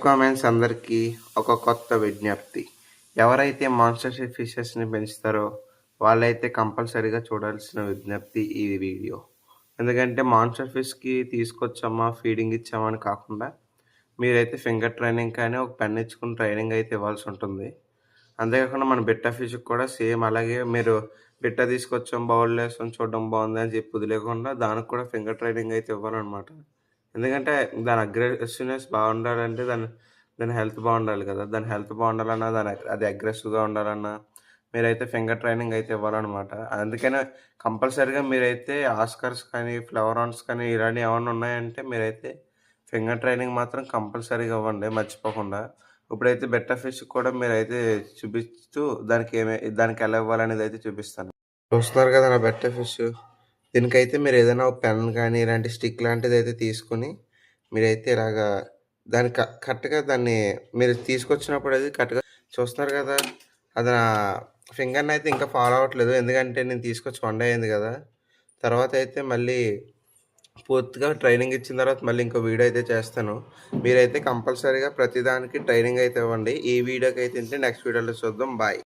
Comments అందరికీ ఒక కొత్త విజ్ఞప్తి. ఎవరైతే మాన్స్టర్ ఫిషెస్‌ని పెంచుతారో వాళ్ళైతే కంపల్సరీగా చూడాల్సిన విజ్ఞప్తి ఈ వీడియో. ఎందుకంటే మాన్స్టర్ ఫిష్‌కి తీసుకొచ్చామా, ఫీడింగ్ ఇచ్చామా అని కాకుండా మీరైతే ఫింగర్ ట్రైనింగ్ కానీ, ఒక పెన్ ఇచ్చుకొని ట్రైనింగ్ అయితే ఇవ్వాల్సుంటుంది. అంతేకాకుండా మన బిట్ట ఫిష్‌కి కూడా సేమ్ అలాగే మీరు బిట్ట తీసుకొచ్చాం, బౌల్‌లో ఏసాం, చూడడం బాగుంది అని చెప్పి వదిలేయకుండా దానికి కూడా ఫింగర్ ట్రైనింగ్ అయితే ఇవ్వాలనమాట. ఎందుకంటే దాని అగ్రెసివ్‌నెస్ బాగుండాలంటే దాని దాని హెల్త్ బాగుండాలి కదా! దాని హెల్త్ బాగుండాలన్నా, అది అగ్రెసివ్‌గా ఉండాలన్నా మీరైతే ఫింగర్ ట్రైనింగ్ అయితే ఇవ్వాలనమాట. అందుకనే కంపల్సరీగా మీరైతే ఆస్కార్స్ కానీ, ఫ్లవరాన్స్ కానీ ఇలాంటివి ఏమన్నా ఉన్నాయంటే మీరైతే ఫింగర్ ట్రైనింగ్ మాత్రం కంపల్సరీగా ఇవ్వండి మర్చిపోకుండా. ఇప్పుడైతే బెట్ట ఫిష్‌కి కూడా మీరైతే చూపిస్తూ దానికి ఎలా ఇవ్వాలనేదైతే చూపిస్తాను. చూస్తున్నారు కదా నా బెట్ట ఫిష్. దీనికైతే మీరేదైనా ఒక పెన్ కానీ, ఇలాంటి స్టిక్ లాంటిదైతే తీసుకొని, మీరైతే ఇలాగా దాన్ని కరెక్ట్‌గా దాన్ని మీరు తీసుకొచ్చినప్పుడు అది కరెక్ట్‌గా చూస్తున్నారు కదా! అది నా ఫింగర్‌నయితే ఇంకా ఫాలో అవ్వట్లేదు. ఎందుకంటే నేను తీసుకొచ్చి 1 డే అయింది కదా! తర్వాతయితే మళ్ళీ పూర్తిగా ట్రైనింగ్ ఇచ్చిన తర్వాత మళ్ళీ ఇంకో వీడియో అయితే చేస్తాను. మీరైతే కంపల్సరీగా ప్రతిదానికి ట్రైనింగ్ అయితే ఇవ్వండి. ఈ వీడియోకైతే ఇంతే. నెక్స్ట్ వీడియోలో చూద్దాం. బాయ్.